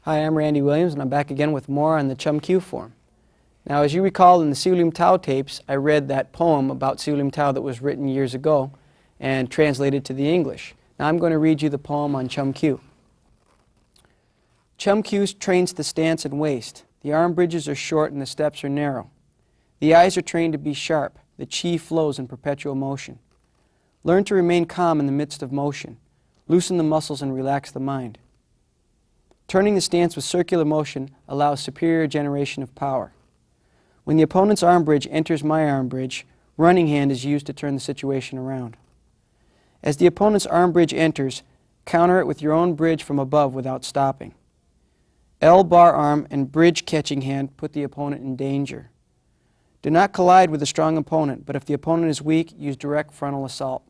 Hi, I'm Randy Williams, and I'm back again with more on the Chum Q form. Now, as you recall in the Siulim Tao tapes, I read that poem about Siulim Tao that was written years ago and translated to the English. Now, I'm going to read you the poem on Chum Q. Chum Q trains the stance and waist. The arm bridges are short and the steps are narrow. The eyes are trained to be sharp. The chi flows in perpetual motion. Learn to remain calm in the midst of motion. Loosen the muscles and relax the mind. Turning the stance with circular motion allows superior generation of power. When the opponent's arm bridge enters my arm bridge, running hand is used to turn the situation around. As the opponent's arm bridge enters, counter it with your own bridge from above without stopping. L bar arm and bridge catching hand put the opponent in danger. Do not collide with a strong opponent, but if the opponent is weak, use direct frontal assault.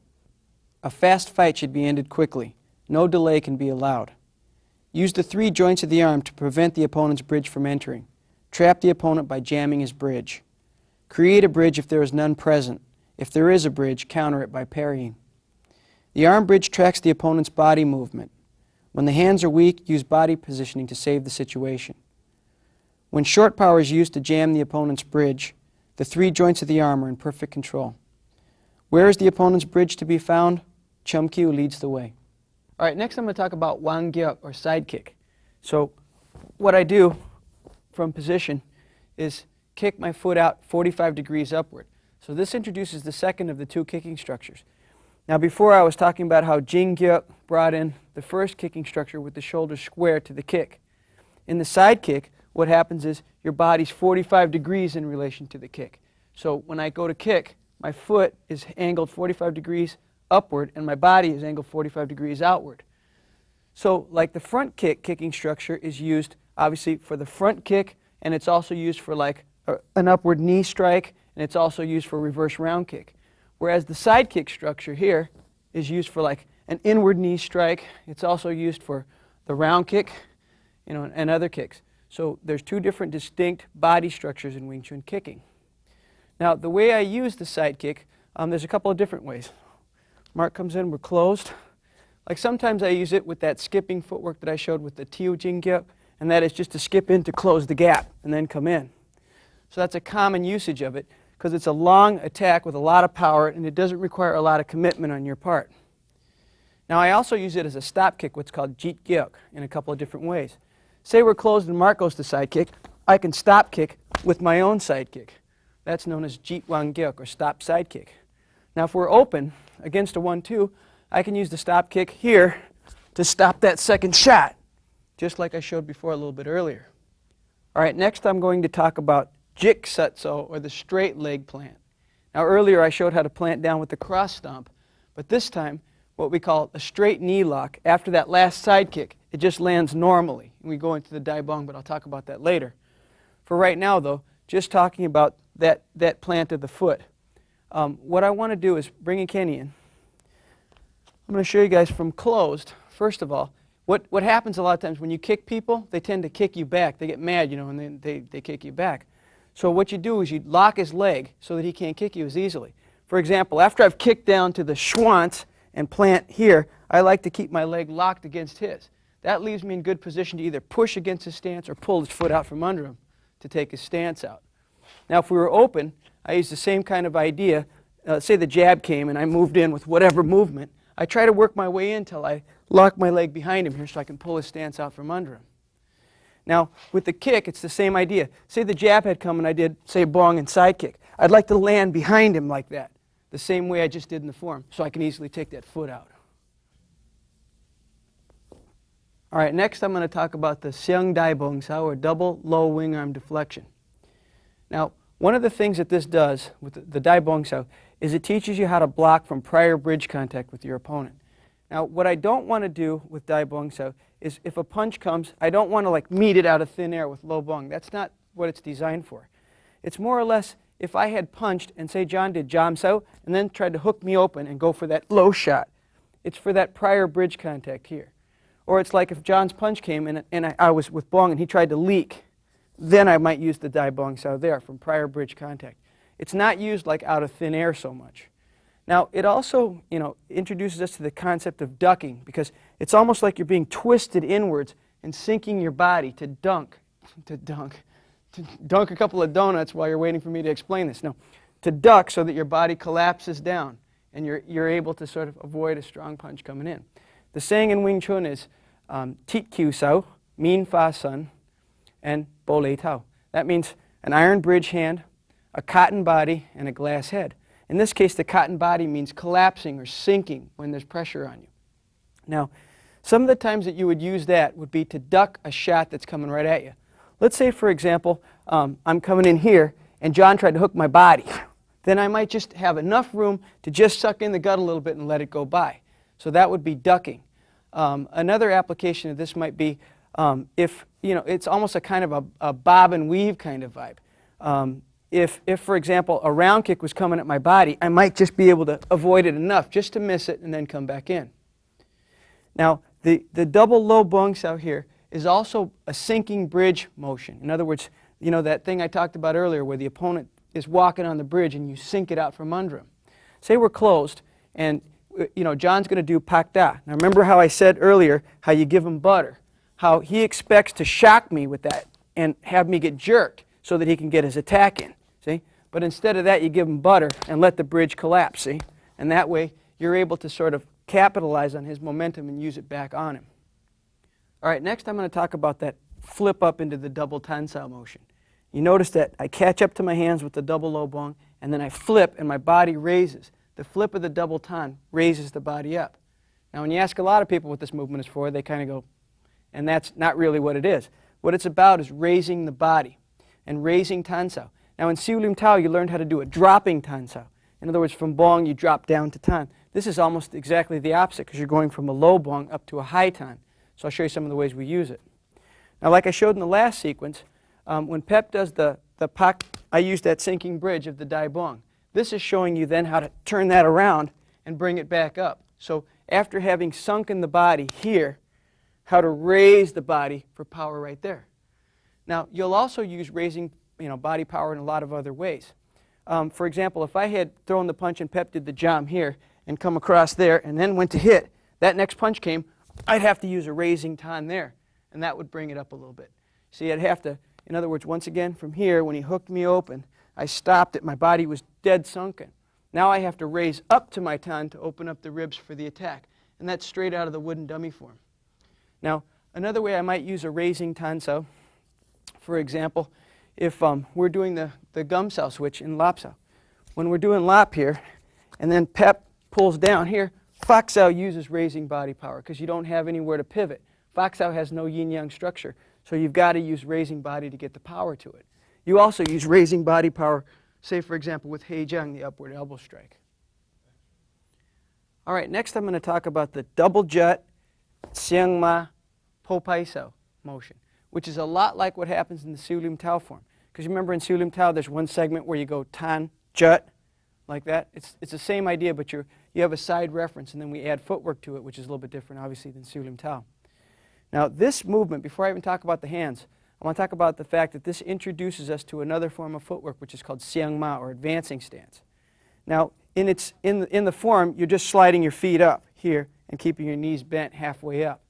A fast fight should be ended quickly. No delay can be allowed. Use the three joints of the arm to prevent the opponent's bridge from entering. Trap the opponent by jamming his bridge. Create a bridge if there is none present. If there is a bridge, counter it by parrying. The arm bridge tracks the opponent's body movement. When the hands are weak, use body positioning to save the situation. When short power is used to jam the opponent's bridge, the three joints of the arm are in perfect control. Where is the opponent's bridge to be found? Chum Q leads the way. All right, next I'm going to talk about Wang Gyuk, or side kick. So what I do from position is kick my foot out 45 degrees upward. So this introduces the second of the two kicking structures. Now before I was talking about how Jing Gyuk brought in the first kicking structure with the shoulders square to the kick. In the side kick, what happens is your body's 45 degrees in relation to the kick. So when I go to kick, my foot is angled 45 degrees upward and my body is angled 45 degrees outward. So like the front kick kicking structure is used obviously for the front kick, and it's also used for like an upward knee strike, and it's also used for reverse round kick. Whereas the side kick structure here is used for like an inward knee strike. It's also used for the round kick, and other kicks. So there's two different distinct body structures in Wing Chun kicking. Now the way I use the side kick, there's a couple of different ways. Mark comes in, we're closed. Like sometimes I use it with that skipping footwork that I showed with the Tiu Jing Gyuk, and that is just to skip in to close the gap and then come in. So that's a common usage of it because it's a long attack with a lot of power and it doesn't require a lot of commitment on your part. Now I also use it as a stop kick, what's called Jit Gyuk, in a couple of different ways. Say we're closed and Mark goes to side kick, I can stop kick with my own side kick. That's known as Jit Wang Gyuk, or stop side kick. Now if we're open against a 1-2, I can use the stop kick here to stop that second shot, just like I showed before a little bit earlier. All right, next I'm going to talk about Jik Sutso, or the straight leg plant. Now earlier I showed how to plant down with the cross stomp, but this time what we call a straight knee lock. After that last side kick, it just lands normally. We go into the Dai Bong, but I'll talk about that later. For right now though, just talking about that plant of the foot. What I want to do is bring a Kenny in. I'm going to show you guys from closed. First of all, what happens a lot of times when you kick people, they tend to kick you back. They get mad, and then they kick you back. So what you do is you lock his leg so that he can't kick you as easily. For example, after I've kicked down to the schwanz and plant here, I like to keep my leg locked against his. That leaves me in good position to either push against his stance or pull his foot out from under him to take his stance out. Now if we were open, I use the same kind of idea. Say the jab came and I moved in with whatever movement. I try to work my way in until I lock my leg behind him here so I can pull his stance out from under him. Now, with the kick, it's the same idea. Say the jab had come and I did, say, bong and side kick. I'd like to land behind him like that, the same way I just did in the form, so I can easily take that foot out. All right, next I'm going to talk about the Seung Dai Bong Sao, or double low wing arm deflection. Now, one of the things that this does with the Dai Bong Sao is it teaches you how to block from prior bridge contact with your opponent. Now, what I don't want to do with Dai Bong Sao is if a punch comes, I don't want to like meet it out of thin air with low bong. That's not what it's designed for. It's more or less if I had punched and say John did Jam Sao and then tried to hook me open and go for that low shot. It's for that prior bridge contact here. Or it's like if John's punch came and I was with bong and he tried to leak, then I might use the Dai Bong Sao there from prior bridge contact. It's not used like out of thin air so much. Now, it also, introduces us to the concept of ducking, because it's almost like you're being twisted inwards and sinking your body to dunk a couple of donuts while you're waiting for me to explain this. No, to duck so that your body collapses down and you're able to sort of avoid a strong punch coming in. The saying in Wing Chun is Tit Kyu Sao, Min Fa Sun, and Bo Lei Tao. That means an iron bridge hand, a cotton body, and a glass head. In this case, the cotton body means collapsing or sinking when there's pressure on you. Now, some of the times that you would use that would be to duck a shot that's coming right at you. Let's say, for example, I'm coming in here and John tried to hook my body. Then I might just have enough room to just suck in the gut a little bit and let it go by. So that would be ducking. Another application of this might be if, it's almost a kind of a bob and weave kind of vibe. If, for example, a round kick was coming at my body, I might just be able to avoid it enough just to miss it and then come back in. Now, the double low bung sao here is also a sinking bridge motion. In other words, that thing I talked about earlier where the opponent is walking on the bridge and you sink it out from under him. Say we're closed and John's going to do pak da. Now remember how I said earlier how you give him butter, how he expects to shock me with that and have me get jerked so that he can get his attack in, see? But instead of that, you give him butter and let the bridge collapse, see? And that way, you're able to sort of capitalize on his momentum and use it back on him. All right, next I'm going to talk about that flip up into the double tan sao motion. You notice that I catch up to my hands with the double low bung, and then I flip and my body raises. The flip of the double tan raises the body up. Now, when you ask a lot of people what this movement is for, they kind of go, and that's not really what it is. What it's about is raising the body and raising tan sao. Now in Siu Lim Tao, you learned how to do a dropping tan sao. In other words, from bong, you drop down to tan. This is almost exactly the opposite because you're going from a low bong up to a high tan. So I'll show you some of the ways we use it. Now, like I showed in the last sequence, when Pep does the pak, I use that sinking bridge of the dai bong. This is showing you then how to turn that around and bring it back up. So after having sunken the body here, how to raise the body for power right there. Now, you'll also use raising body power in a lot of other ways. For example, if I had thrown the punch and Pep did the jam here and come across there and then went to hit, that next punch came, I'd have to use a raising tan there, and that would bring it up a little bit. See, I'd have to, in other words, once again, from here, when he hooked me open, I stopped it, my body was dead sunken. Now I have to raise up to my tan to open up the ribs for the attack, and that's straight out of the wooden dummy form. Now, another way I might use a raising tan sao, for example, if we're doing the gum sao switch in lap sao. When we're doing lap here, and then Pep pulls down here, fak sao uses raising body power because you don't have anywhere to pivot. Fak sao has no yin-yang structure, so you've got to use raising body to get the power to it. You also use raising body power, say for example with Hei Jiang, the upward elbow strike. All right, next I'm going to talk about the double jut Xiang Ma Po Pai Sao motion, which is a lot like what happens in the Siu Lim Tao form. Because remember in Siu Lim Tao there's one segment where you go tan, jut, like that. It's the same idea, but you have a side reference, and then we add footwork to it, which is a little bit different, obviously, than Siu Lim Tao. Now, this movement, before I even talk about the hands, I want to talk about the fact that this introduces us to another form of footwork, which is called Xiang Ma, or advancing stance. Now, in the form, you're just sliding your feet up here and keeping your knees bent halfway up.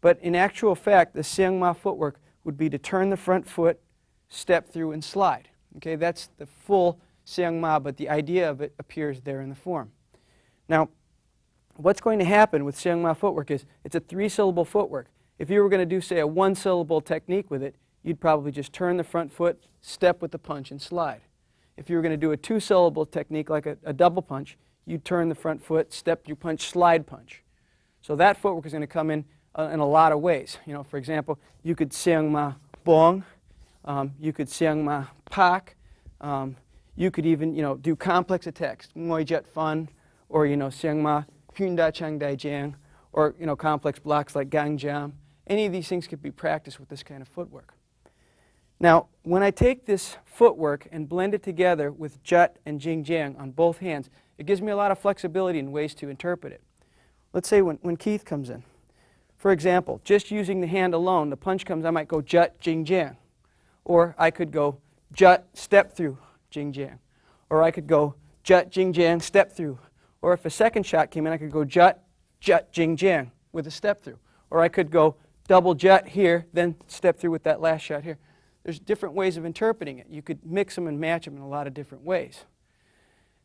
But in actual fact, the Xiang Ma footwork would be to turn the front foot, step through, and slide. Okay, that's the full Xiang Ma, but the idea of it appears there in the form. Now, what's going to happen with Xiang Ma footwork is it's a 3-syllable footwork. If you were going to do, say, a 1-syllable technique with it, you'd probably just turn the front foot, step with the punch, and slide. If you were going to do a 2-syllable technique like a double punch, you'd turn the front foot, step your punch, slide punch. So that footwork is going to come in a lot of ways. For example, you could Xiang Ma Bong, you could Xiang Ma Pak, you could even do complex attacks, Ngoi Jet Fun, or Xiang Ma Hyun Da Chang Dai Jiang, or complex blocks like Gang Jam. Any of these things could be practiced with this kind of footwork. Now, when I take this footwork and blend it together with Jut and Jing Jiang on both hands, it gives me a lot of flexibility in ways to interpret it. Let's say when Keith comes in. For example, just using the hand alone, the punch comes, I might go Jut, Jing Jiang. Or I could go Jut, step through, Jing Jiang. Or I could go Jut, Jing Jiang, step through. Or if a second shot came in, I could go Jut, Jut, Jing Jiang with a step through. Or I could go double jut here, then step through with that last shot here. There's different ways of interpreting it. You could mix them and match them in a lot of different ways.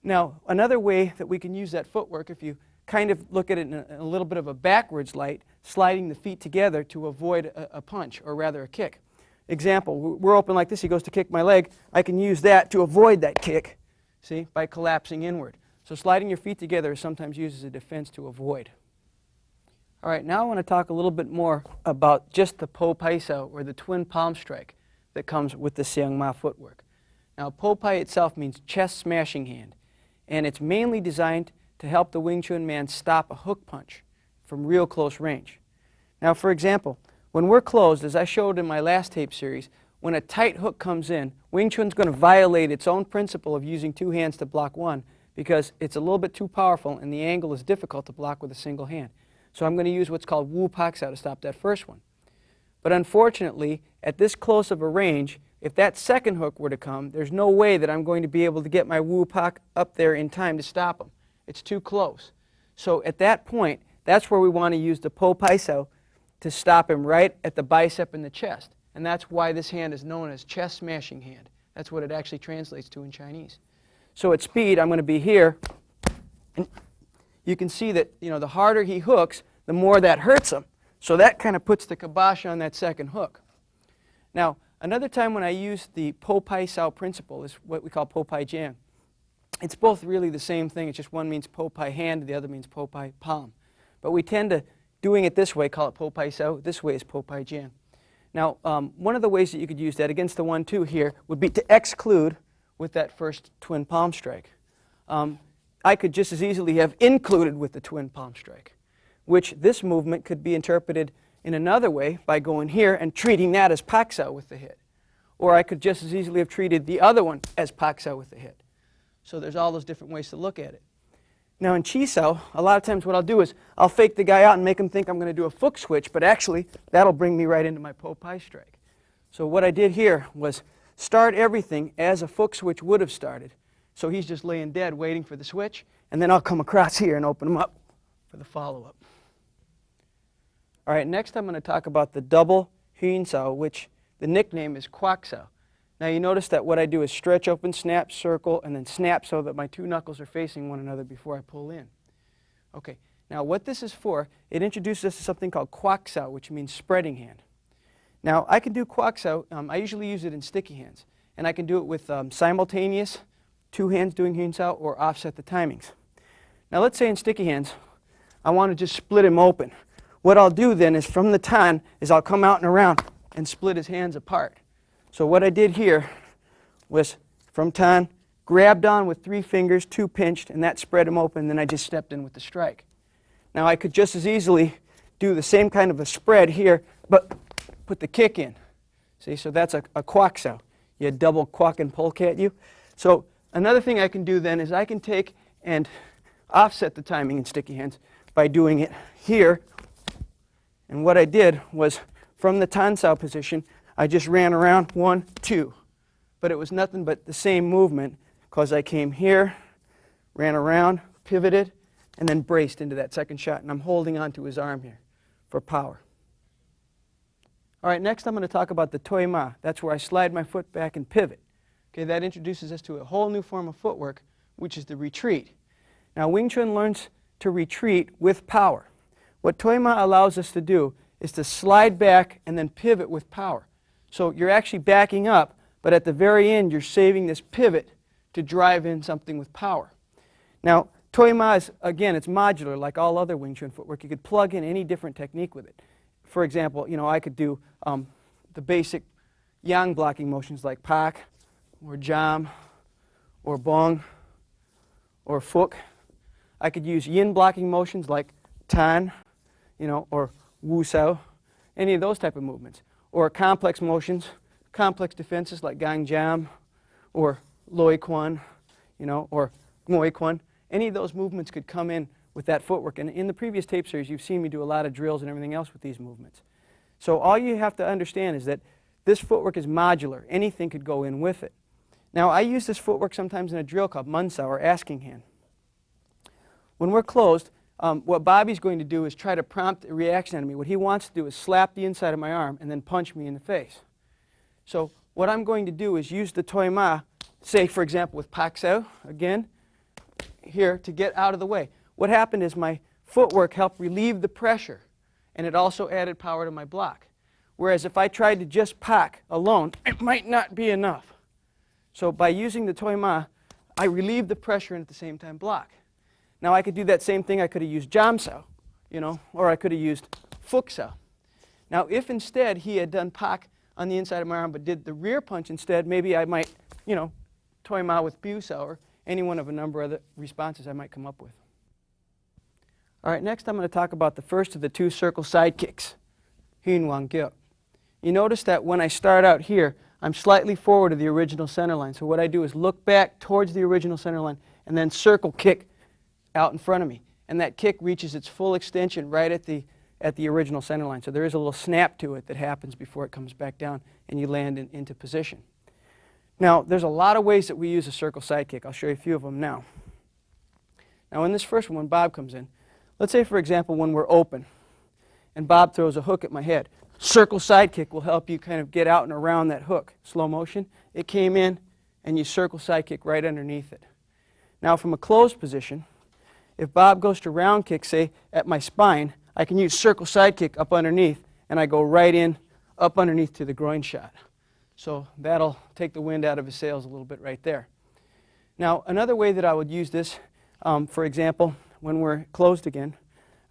Now, another way that we can use that footwork, if you kind of look at it in a little bit of a backwards light, sliding the feet together to avoid a punch, or rather a kick. Example, we're open like this, he goes to kick my leg. I can use that to avoid that kick, see, by collapsing inward. So sliding your feet together is sometimes used as a defense to avoid. All right, now I want to talk a little bit more about just the po pai sao, or the twin palm strike that comes with the Seong Ma footwork. Now, po pai itself means chest smashing hand, and it's mainly designed to help the Wing Chun man stop a hook punch from real close range. Now, for example, when we're closed, as I showed in my last tape series, when a tight hook comes in, Wing Chun's going to violate its own principle of using two hands to block one, because it's a little bit too powerful and the angle is difficult to block with a single hand. So I'm going to use what's called Wu Pak Sao to stop that first one. But unfortunately, at this close of a range, if that second hook were to come, there's no way that I'm going to be able to get my Wu Pak up there in time to stop him. It's too close. So at that point, that's where we want to use the po pai sao to stop him right at the bicep and the chest. And that's why this hand is known as chest smashing hand. That's what it actually translates to in Chinese. So at speed, I'm going to be here. And you can see that, the harder he hooks, the more that hurts him. So that kind of puts the kibosh on that second hook. Now, another time when I use the po pai sao principle is what we call po pai jian. It's both really the same thing. It's just one means po pai hand, the other means po pai palm. But we tend to, doing it this way, call it po pai sao. This way is po pai jian. Now, one of the ways that you could use that against the 1-2 here would be to exclude with that first twin palm strike. I could just as easily have included with the twin palm strike, which this movement could be interpreted in another way by going here and treating that as pak sao with the hit. Or I could just as easily have treated the other one as pak sao with the hit. So there's all those different ways to look at it. Now in chi sao, a lot of times what I'll do is I'll fake the guy out and make him think I'm going to do a foot switch, but actually that'll bring me right into my po pai strike. So what I did here was start everything as a foot switch would have started. So he's just laying dead waiting for the switch, and then I'll come across here and open him up for the follow-up. All right, next I'm going to talk about the double Hyun sao, which the nickname is Kwak sao. Now you notice that what I do is stretch open, snap, circle, and then snap so that my two knuckles are facing one another before I pull in. Okay, now what this is for, it introduces us to something called Kwak sao, which means spreading hand. Now I can do Kwak sao, I usually use it in sticky hands, and I can do it with simultaneous, two hands doing Hyun sao, or offset the timings. Now let's say in sticky hands, I want to just split him open. What I'll do then is from the tan is I'll come out and around and split his hands apart. So what I did here was from tan, grabbed on with 3 fingers, 2 pinched, and that spread him open, and then I just stepped in with the strike. Now I could just as easily do the same kind of a spread here, but put the kick in. See, so that's a kwak sao. You had double kwak and polka at you. So another thing I can do then is I can take and offset the timing in sticky hands by doing it here. And what I did was from the tan sao position, I just ran around 1, 2. But it was nothing but the same movement because I came here, ran around, pivoted, and then braced into that second shot. And I'm holding onto his arm here for power. All right, next I'm going to talk about the toi ma. That's where I slide my foot back and pivot. Okay, that introduces us to a whole new form of footwork, which is the retreat. Now, Wing Chun learns to retreat with power. What toi ma allows us to do is to slide back and then pivot with power. So you're actually backing up, but at the very end, you're saving this pivot to drive in something with power. Now, toi ma is, again, it's modular like all other Wing Chun footwork. You could plug in any different technique with it. For example, I could do the basic yang blocking motions like pak, or jam, or bong, or fuk. I could use yin blocking motions like tan, or wu sao, any of those type of movements. Or complex motions, complex defenses like gang jam, or loi kwan, or ngoi kwan. Any of those movements could come in with that footwork. And in the previous tape series, you've seen me do a lot of drills and everything else with these movements. So all you have to understand is that this footwork is modular. Anything could go in with it. Now, I use this footwork sometimes in a drill called mun sao, or asking hand. When we're closed, what Bobby's going to do is try to prompt a reaction out of me. What he wants to do is slap the inside of my arm and then punch me in the face. So what I'm going to do is use the Toi Ma, say for example with Pak Sao, again, here to get out of the way. What happened is my footwork helped relieve the pressure, and it also added power to my block. Whereas if I tried to just Pak alone, it might not be enough. So by using the Toi Ma, I relieve the pressure and at the same time block. Now I could do that same thing. I could have used Jam Sao, or I could have used Fuk Sao. Now if instead he had done Pak on the inside of my arm but did the rear punch instead, maybe I might, Toi Ma with Bu Sao or any one of a number of other responses I might come up with. All right, next I'm going to talk about the first of the two circle side kicks, Hyun Wang Gyuk. You notice that when I start out here, I'm slightly forward of the original center line. So what I do is look back towards the original center line and then circle kick out in front of me. And that kick reaches its full extension right at the original center line. So there is a little snap to it that happens before it comes back down and you land into position. Now, there's a lot of ways that we use a circle side kick. I'll show you a few of them now. Now, in this first one, when Bob comes in, let's say, for example, when we're open and Bob throws a hook at my head. Circle side kick will help you kind of get out and around that hook. Slow motion. It came in, and you circle side kick right underneath it. Now, from a closed position, if Bob goes to round kick, say, at my spine, I can use circle side kick up underneath, and I go right in, up underneath to the groin shot. So that'll take the wind out of his sails a little bit right there. Now, another way that I would use this, for example, when we're closed again,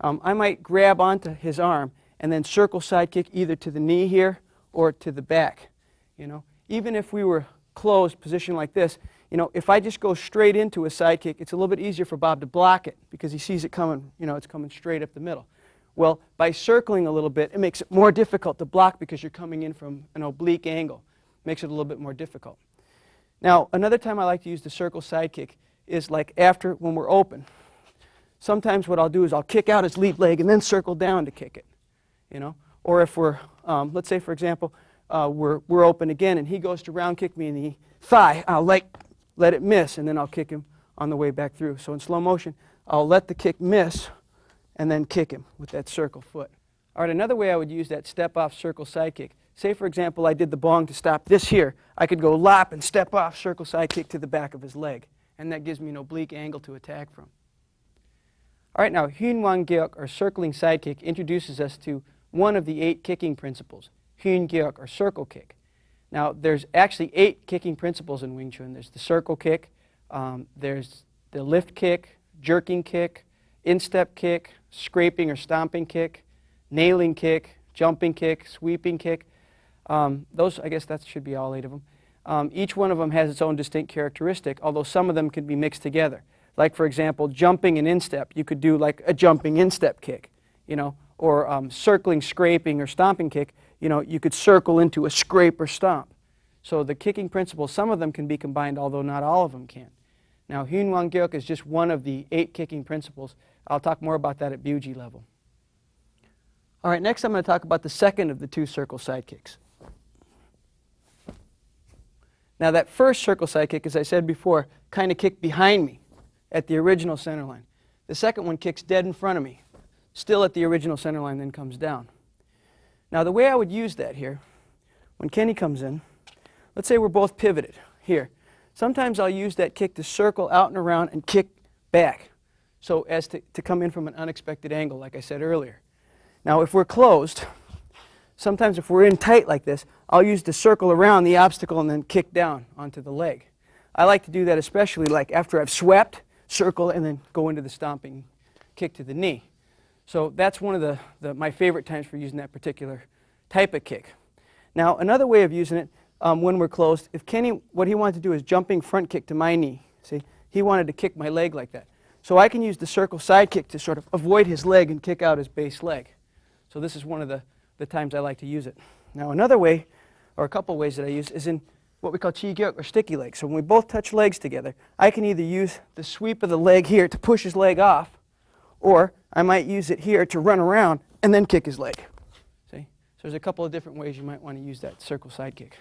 I might grab onto his arm and then circle side kick either to the knee here or to the back. Even if we were closed, position like this, if I just go straight into a side kick, it's a little bit easier for Bob to block it because he sees it coming, it's coming straight up the middle. Well, by circling a little bit, it makes it more difficult to block because you're coming in from an oblique angle. Makes it a little bit more difficult. Now, another time I like to use the circle side kick is like when we're open. Sometimes what I'll do is I'll kick out his lead leg and then circle down to kick it. Or if we're, let's say for example, we're open again and he goes to round kick me in the thigh, I'll let it miss and then I'll kick him on the way back through. So in slow motion, I'll let the kick miss and then kick him with that circle foot. All right, another way I would use that step off circle side kick. Say for example, I did the bong to stop this here. I could go lop and step off circle side kick to the back of his leg. And that gives me an oblique angle to attack from. All right, now Hyun Wang Gyuk, or circling side kick, introduces us to one of the 8 kicking principles, Hyun Gyuk, or circle kick. Now, there's actually 8 kicking principles in Wing Chun. There's the circle kick, there's the lift kick, jerking kick, instep kick, scraping or stomping kick, nailing kick, jumping kick, sweeping kick. Those, I guess that should be all 8 of them. Each one of them has its own distinct characteristic, although some of them can be mixed together. Like, for example, jumping and instep. You could do like a jumping instep kick, or circling, scraping, or stomping kick. You could circle into a scrape or stomp. So the kicking principles, some of them can be combined, although not all of them can. Now, Hyun Wang Gyuk is just one of the 8 kicking principles. I'll talk more about that at Buji level. All right, next I'm going to talk about the second of the 2 circle side kicks. Now, that first circle side kick, as I said before, kind of kicked behind me at the original center line. The second one kicks dead in front of me, still at the original center line, then comes down. Now, the way I would use that here, when Kenny comes in, let's say we're both pivoted here. Sometimes I'll use that kick to circle out and around and kick back, so as to come in from an unexpected angle, like I said earlier. Now, if we're closed, sometimes if we're in tight like this, I'll use the circle around the obstacle and then kick down onto the leg. I like to do that especially like after I've swept, circle, and then go into the stomping kick to the knee. So that's one of my favorite times for using that particular type of kick. Now, another way of using it when we're closed, if Kenny, what he wanted to do is jumping front kick to my knee. See, he wanted to kick my leg like that. So I can use the circle side kick to sort of avoid his leg and kick out his base leg. So this is one of the times I like to use it. Now, another way, or a couple ways that I use, is in what we call chi gyuk, or sticky leg. So when we both touch legs together, I can either use the sweep of the leg here to push his leg off, or I might use it here to run around and then kick his leg. See? So there's a couple of different ways you might want to use that circle side kick.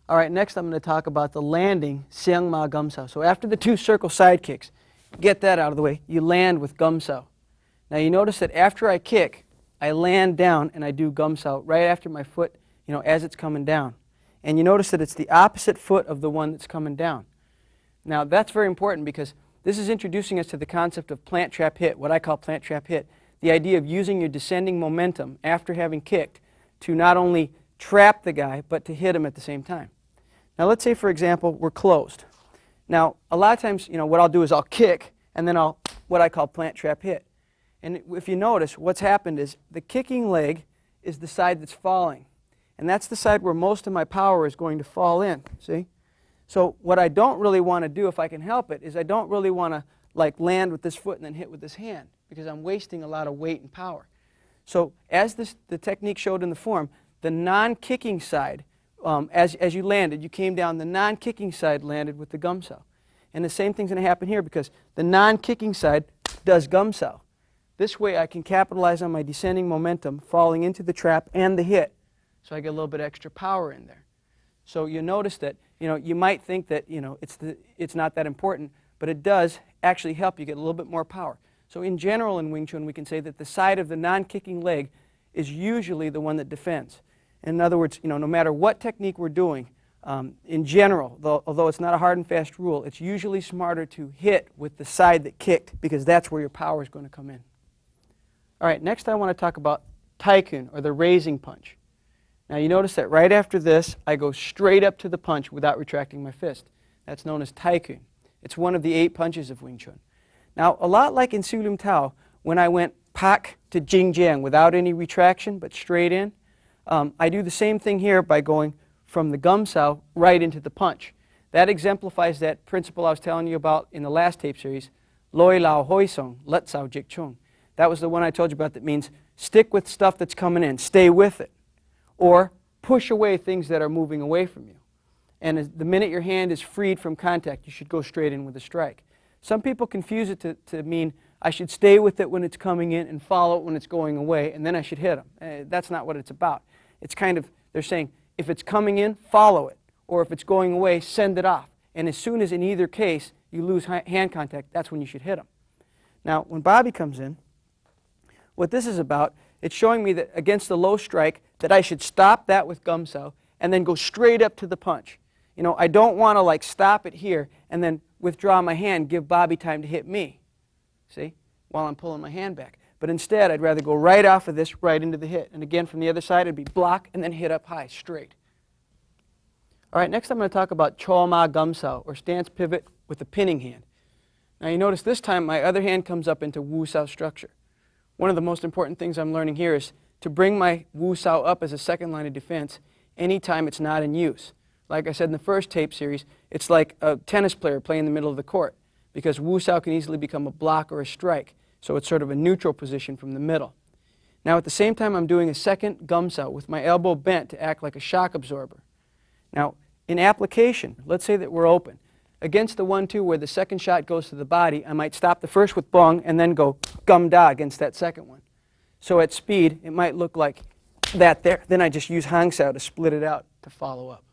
All right, next I'm going to talk about the landing Seang Ma Gum Sao. So after the 2 circle side kicks, get that out of the way, you land with gumsao. Now you notice that after I kick, I land down and I do gumsao right after my foot, as it's coming down. And you notice that it's the opposite foot of the one that's coming down. Now that's very important because this is introducing us to the concept of plant trap hit, what I call plant trap hit. The idea of using your descending momentum after having kicked to not only trap the guy, but to hit him at the same time. Now let's say, for example, we're closed. Now a lot of times, what I'll do is I'll kick and then I'll, what I call plant trap hit. And if you notice, what's happened is the kicking leg is the side that's falling. And that's the side where most of my power is going to fall in, see? So what I don't really want to do, if I can help it, is I don't really want to land with this foot and then hit with this hand, because I'm wasting a lot of weight and power. So as the technique showed in the form, the non-kicking side, as you landed, you came down, the non-kicking side landed with the gumsao. And the same thing's going to happen here because the non-kicking side does gumsao. This way I can capitalize on my descending momentum falling into the trap and the hit, so I get a little bit extra power in there. So you notice that, you might think that, it's not that important, but it does actually help you get a little bit more power. So in general in Wing Chun, we can say that the side of the non-kicking leg is usually the one that defends. In other words, no matter what technique we're doing, in general, although it's not a hard and fast rule, it's usually smarter to hit with the side that kicked, because that's where your power is going to come in. All right, next I want to talk about taikun, or the raising punch. Now you notice that right after this, I go straight up to the punch without retracting my fist. That's known as taikun. It's one of the 8 punches of Wing Chun. Now, a lot like in Sulum Tao, when I went pak to jingjiang without any retraction, but straight in, I do the same thing here by going from the gumsao right into the punch. That exemplifies that principle I was telling you about in the last tape series, loi lao hoi song, let sao jik chung. That was the one I told you about that means stick with stuff that's coming in, stay with it, or push away things that are moving away from you. And the minute your hand is freed from contact, you should go straight in with a strike. Some people confuse it to mean I should stay with it when it's coming in and follow it when it's going away, and then I should hit them. That's not what it's about. It's kind of, they're saying, if it's coming in, follow it. Or if it's going away, send it off. And as soon as in either case you lose hand contact, that's when you should hit them. Now, when Bobby comes in, what this is about, it's showing me that against the low strike, that I should stop that with gumsao and then go straight up to the punch. I don't want to stop it here and then withdraw my hand, give Bobby time to hit me, see, while I'm pulling my hand back. But instead, I'd rather go right off of this, right into the hit. And again, from the other side, it'd be block and then hit up high, straight. All right, next I'm going to talk about cho ma gumsao, or stance pivot with the pinning hand. Now you notice this time my other hand comes up into wu sao structure. One of the most important things I'm learning here is to bring my wu sao up as a second line of defense anytime it's not in use. Like I said in the first tape series, it's like a tennis player playing in the middle of the court, because wu sao can easily become a block or a strike. So it's sort of a neutral position from the middle. Now at the same time, I'm doing a second gumsao with my elbow bent to act like a shock absorber. Now in application, let's say that we're open. Against the 1-2 where the second shot goes to the body, I might stop the first with bong and then go gum da against that second one. So at speed, it might look like that there. Then I just use hang sao to split it out to follow up.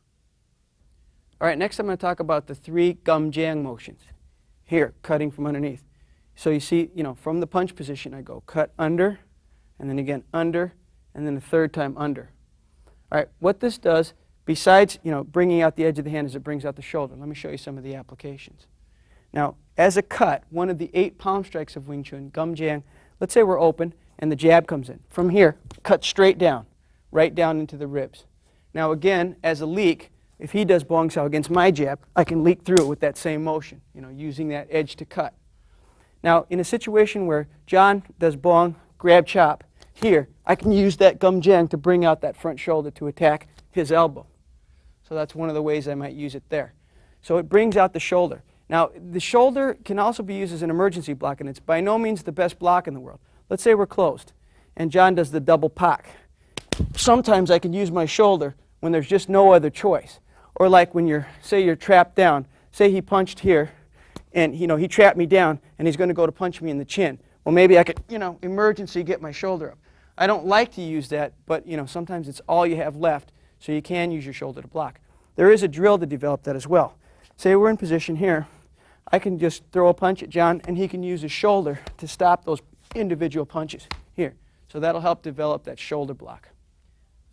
All right, next I'm going to talk about the 3 gum jiang motions. Here, cutting from underneath. So you see, from the punch position, I go cut under, and then again under, and then a third time under. All right, what this does, besides, bringing out the edge of the hand, is it brings out the shoulder. Let me show you some of the applications. Now, as a cut, one of the 8 palm strikes of Wing Chun, gum jiang, let's say we're open, and the jab comes in. From here, cut straight down, right down into the ribs. Now again, as a leak, if he does bong sao against my jab, I can leak through it with that same motion, using that edge to cut. Now, in a situation where John does bong, grab, chop, here, I can use that gum jiang to bring out that front shoulder to attack his elbow. So that's one of the ways I might use it there. So it brings out the shoulder. Now, the shoulder can also be used as an emergency block, and it's by no means the best block in the world. Let's say we're closed, and John does the double pak. Sometimes I can use my shoulder when there's just no other choice. Or like when say you're trapped down, say he punched here, and he trapped me down, and he's going to go to punch me in the chin. Well, maybe I could, emergency get my shoulder up. I don't like to use that, but sometimes it's all you have left, so you can use your shoulder to block. There is a drill to develop that as well. Say we're in position here. I can just throw a punch at John, and he can use his shoulder to stop those individual punches here. So that'll help develop that shoulder block.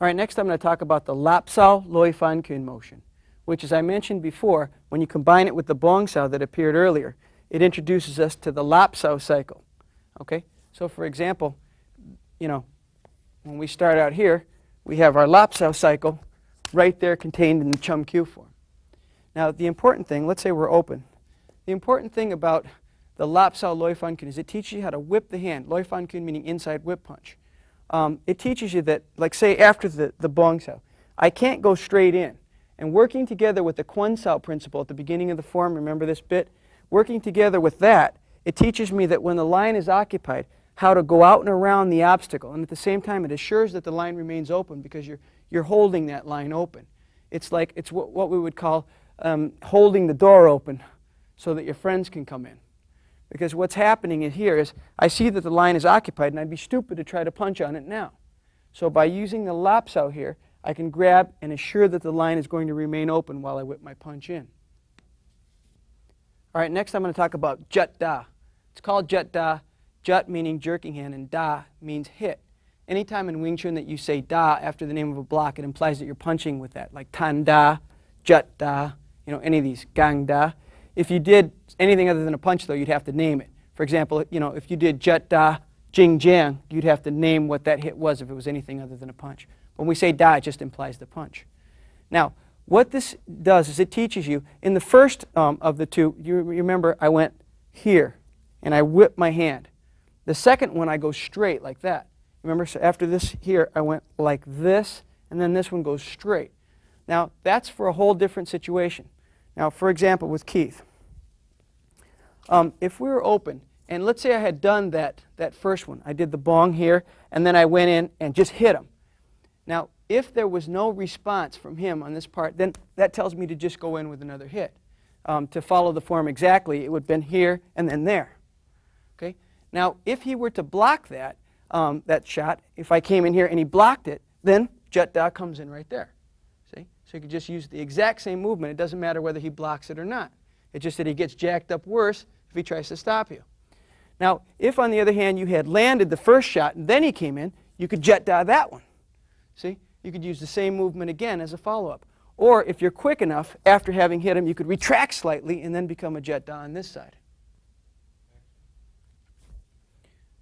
All right, next I'm going to talk about the Lap Sao Loi Fan Kun motion, which, as I mentioned before, when you combine it with the Bong Sao that appeared earlier, it introduces us to the Lap Sao cycle. Okay? So for example, you know, when we start out here, we have our Lap Sao cycle right there contained in the Chum Kyu form. Now the important thing, let's say we're open. The important thing about the Lap Sao Loi Fan Kun is it teaches you how to whip the hand. Loi Fan Kun meaning inside whip punch. It teaches you that, like say after the Bong Sao, I can't go straight in. And working together with the Kwon Sao principle at the beginning of the form, remember this bit? Working together with that, it teaches me that when the line is occupied, how to go out and around the obstacle. And at the same time, it assures that the line remains open because you're holding that line open. It's like, it's what we would call holding the door open so that your friends can come in. Because what's happening in here is, I see that the line is occupied, and I'd be stupid to try to punch on it now. So by using the Lap Sao here, I can grab and assure that the line is going to remain open while I whip my punch in. All right, next I'm going to talk about Jut Da. It's called Jut Da, Jut meaning jerking hand, and Da means hit. Anytime in Wing Chun that you say Da after the name of a block, it implies that you're punching with that, like Tan Da, Jut Da, you know, any of these, Gang Da. If you did anything other than a punch, though, you'd have to name it. For example, you know, if you did Jut Da, Jing Jiang, you'd have to name what that hit was if it was anything other than a punch. When we say Da, it just implies the punch. Now, what this does is it teaches you, in the first of the two, you remember I went here, and I whipped my hand. The second one, I go straight like that. Remember, so after this here, I went like this, and then this one goes straight. Now, that's for a whole different situation. Now, for example, with Keith, if we were open, and let's say I had done that first one. I did the bong here, and then I went in and just hit him. Now, if there was no response from him on this part, then that tells me to just go in with another hit. To follow the form exactly, it would have been here and then there. Okay? Now, if he were to block that, that shot, if I came in here and he blocked it, then Jut Da comes in right there. See? So you could just use the exact same movement. It doesn't matter whether he blocks it or not. It's just that he gets jacked up worse if he tries to stop you. Now, if on the other hand you had landed the first shot and then he came in, you could Jut Da that one. See? You could use the same movement again as a follow-up. Or if you're quick enough, after having hit him, you could retract slightly and then become a Jut Da on this side.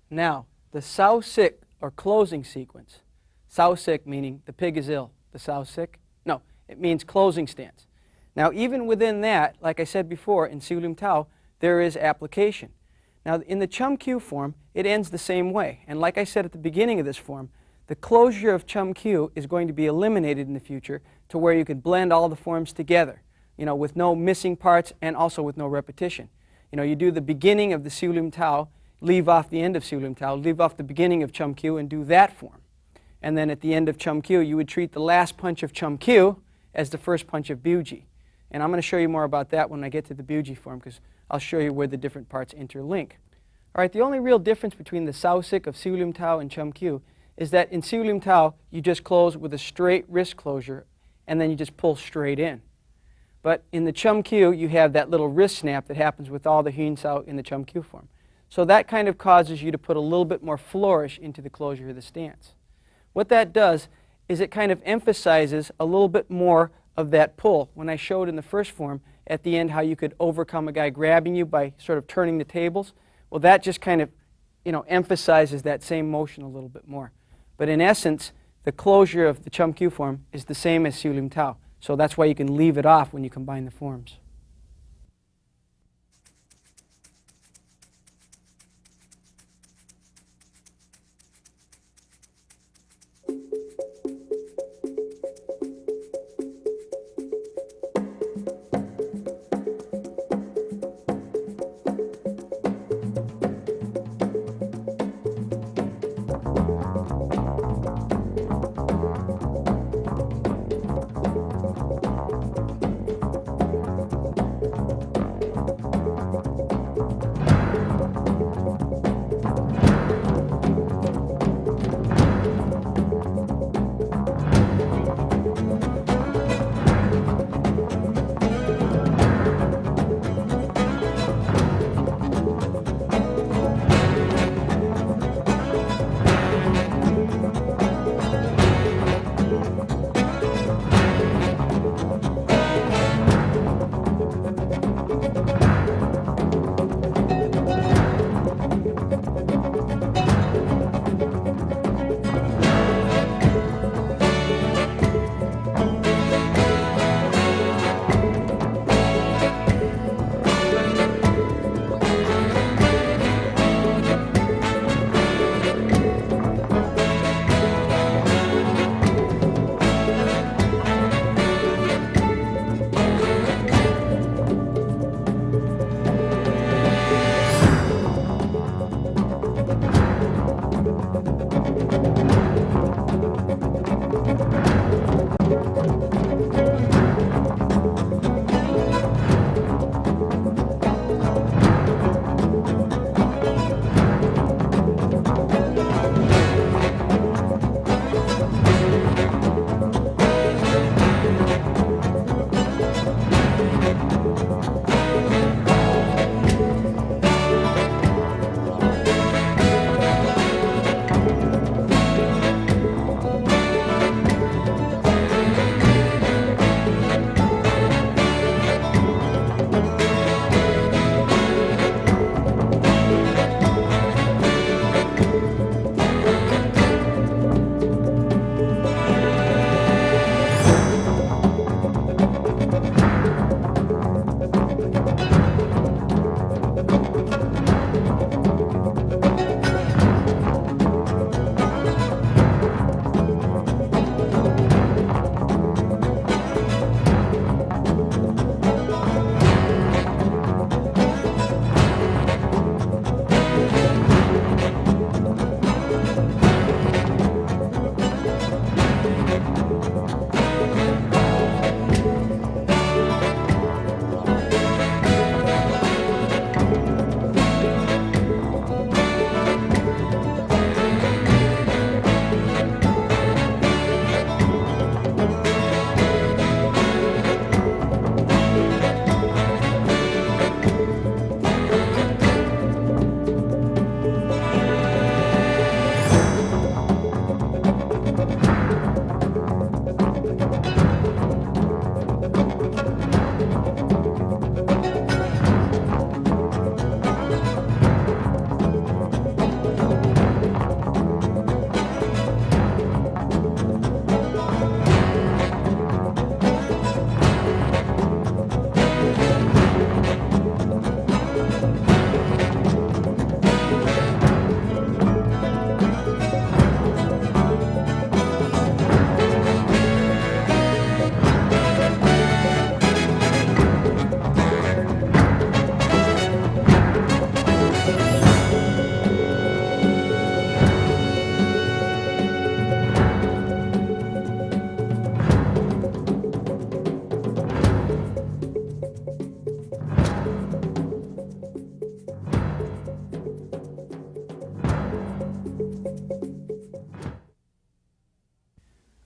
Now, the Sao Sik, or closing sequence. Sao Sik meaning the pig is ill. The Sao Sik? No, it means closing stance. Now, even within that, like I said before, in Siu Lim Tao, there is application. Now, in the Chum Kyu form, it ends the same way. And like I said at the beginning of this form, the closure of Chum Kyu is going to be eliminated in the future to where you could blend all the forms together, you know, with no missing parts and also with no repetition. You know, you do the beginning of the Siu Lim Tao, leave off the end of Siu Lim Tao, leave off the beginning of Chum Kyu and do that form. And then at the end of Chum Kyu, you would treat the last punch of Chum Kyu as the first punch of Byuji. And I'm going to show you more about that when I get to the Byuji form, because I'll show you where the different parts interlink. All right, the only real difference between the Sao Sik of Siu Lim Tao and Chum Kyu is that in Siu Lim Tao, you just close with a straight wrist closure, and then you just pull straight in. But in the Chum Kyu, you have that little wrist snap that happens with all the Hyun Sao in the Chum Kyu form. So that kind of causes you to put a little bit more flourish into the closure of the stance. What that does is it kind of emphasizes a little bit more of that pull. When I showed in the first form at the end how you could overcome a guy grabbing you by sort of turning the tables, well, that just kind of, you know, emphasizes that same motion a little bit more. But in essence, the closure of the Chum Kyu form is the same as Siu Lim Tao. So that's why you can leave it off when you combine the forms. All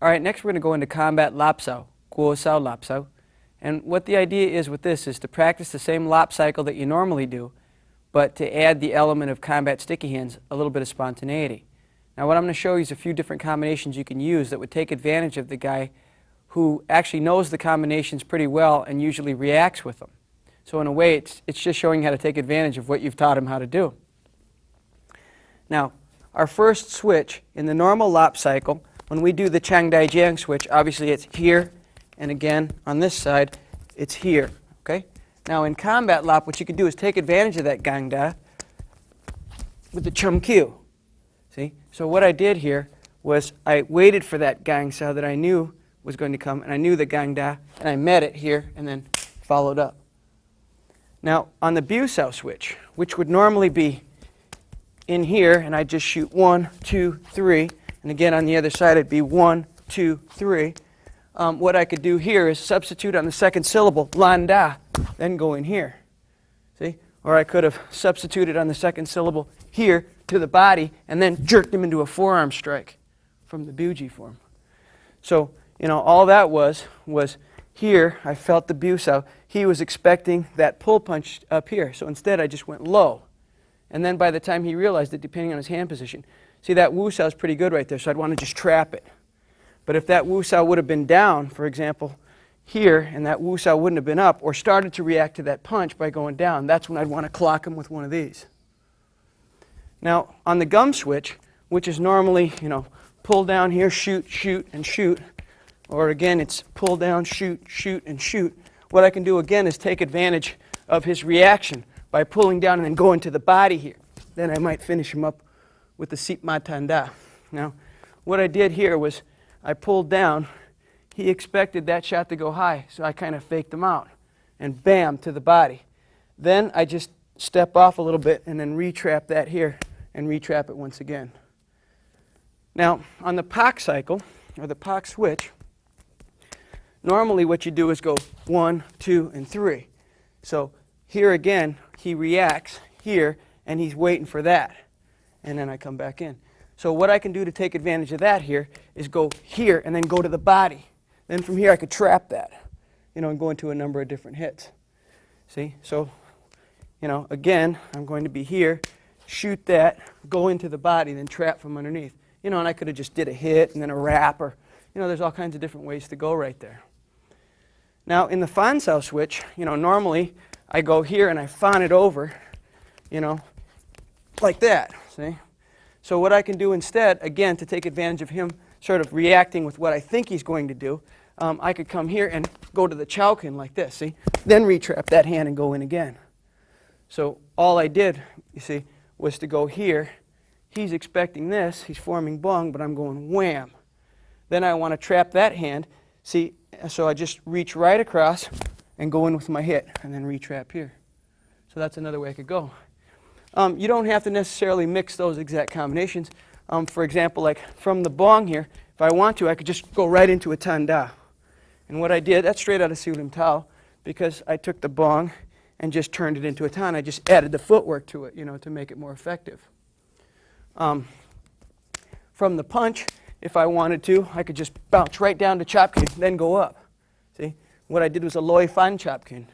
All right, next we're going to go into combat lapsao, guo sao lapsao. And what the idea is with this is to practice the same lap cycle that you normally do, but to add the element of combat sticky hands, a little bit of spontaneity. Now what I'm going to show you is a few different combinations you can use that would take advantage of the guy who actually knows the combinations pretty well and usually reacts with them. So in a way, it's just showing you how to take advantage of what you've taught him how to do. Now, our first switch in the normal lap cycle, when we do the Chang Dai Jiang switch, obviously it's here, and again, on this side, it's here, okay? Now in combat lap, what you can do is take advantage of that Gang Da with the Chum Q. See? So what I did here was I waited for that Gang Sao that I knew was going to come, and I knew the Gang Da, and I met it here, and then followed up. Now, on the Bu Sao switch, which would normally be in here, and I just shoot 1, 2, 3, and again on the other side it'd be 1, 2, 3. What I could do here is substitute on the second syllable, lan da, then go in here. See? Or I could have substituted on the second syllable here to the body, and then jerked him into a forearm strike from the Buji form. So, you know, all that was here, I felt the Bu Sao. He was expecting that pull punch up here, so instead I just went low. And then by the time he realized it, depending on his hand position, see that Wu Sao is pretty good right there, so I'd want to just trap it. But if that Wu Sao would have been down, for example, here, and that Wu Sao wouldn't have been up, or started to react to that punch by going down, that's when I'd want to clock him with one of these. Now, on the gum switch, which is normally, you know, pull down here, shoot, shoot, and shoot, or again, it's pull down, shoot, shoot, and shoot, what I can do again is take advantage of his reaction by pulling down and then going to the body here. Then I might finish him up with the Sip Ma Tanda. Now, what I did here was I pulled down. He expected that shot to go high, so I kind of faked him out. And bam, to the body. Then I just step off a little bit and then retrap that here and retrap it once again. Now, on the Pak cycle, or the Pak switch, normally what you do is go 1, 2, and 3. So here again, he reacts here, and he's waiting for that. And then I come back in. So what I can do to take advantage of that here is go here and then go to the body. Then from here I could trap that, you know, and go into a number of different hits. See? So, you know, again, I'm going to be here, shoot that, go into the body, then trap from underneath. You know, and I could have just did a hit and then a wrap, or, you know, there's all kinds of different ways to go right there. Now, in the Fan Sao switch, you know, normally I go here and I fan it over, you know, like that, see? So what I can do instead, again, to take advantage of him sort of reacting with what I think he's going to do, I could come here and go to the Chow Kin like this, see? Then retrap that hand and go in again. So all I did, you see, was to go here. He's expecting this. He's forming bung, but I'm going wham. Then I want to trap that hand. See, so I just reach right across and go in with my hit and then retrap here. So that's another way I could go. You don't have to necessarily mix those exact combinations. For example, like from the bong here, if I want to, I could just go right into a tanda. And what I did, that's straight out of Siu Lim Tao, because I took the bong and just turned it into a tan. I just added the footwork to it, you know, to make it more effective. From the punch, if I wanted to, I could just bounce right down to chop kin, then go up. See? What I did was a loi fan chop kin.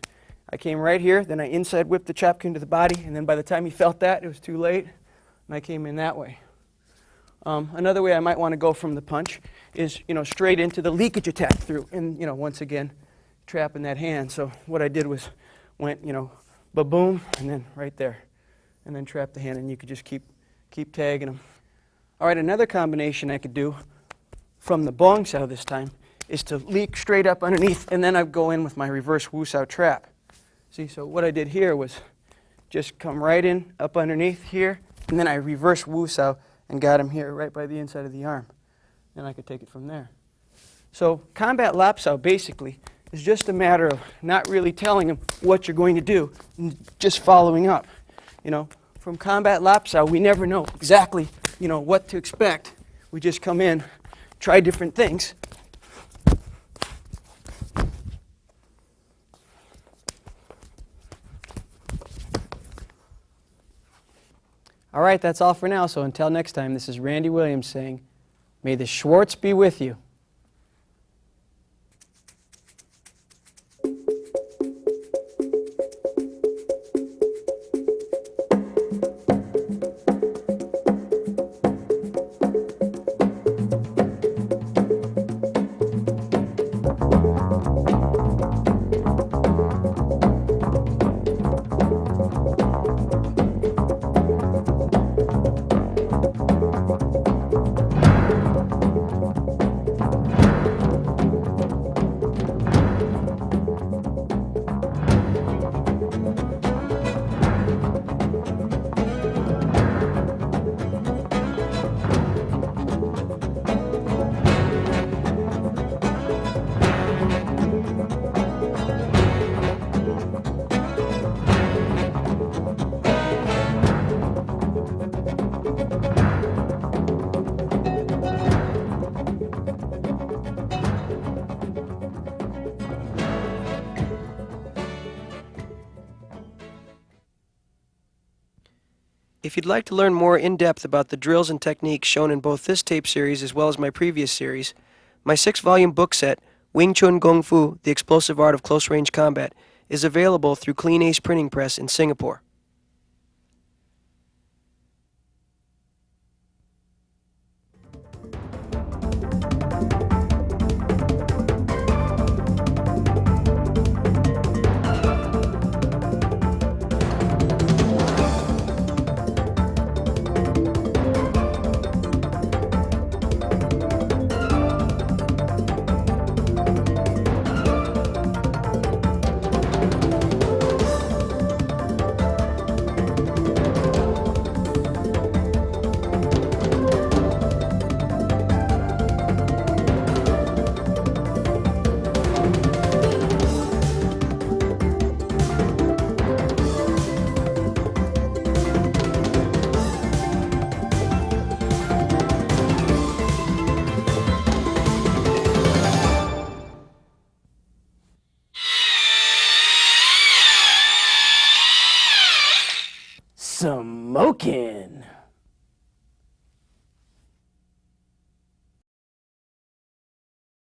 I came right here, then I inside whipped the chop kin to the body, and then by the time he felt that, it was too late, and I came in that way. Another way I might want to go from the punch is, you know, straight into the leakage attack through, and, you know, once again, trapping that hand. So what I did was went, you know, ba-boom, and then right there, and then trap the hand, and you could just keep tagging them. All right, another combination I could do from the bong sao this time is to leak straight up underneath, and then I'd go in with my reverse wu sao trap. See, so what I did here was just come right in up underneath here, and then I reverse wu sao and got him here right by the inside of the arm. Then I could take it from there. So combat lap sao basically is just a matter of not really telling him what you're going to do, and just following up. You know, from combat lap sao, we never know exactly, you know, what to expect. We just come in, try different things. All right, that's all for now. So until next time, this is Randy Williams saying, may the Schwartz be with you. If you'd like to learn more in depth about the drills and techniques shown in both this tape series as well as my previous series, my 6-volume book set, Wing Chun Kung Fu, The Explosive Art of Close Range Combat, is available through Clean Ace Printing Press in Singapore. Smokin'!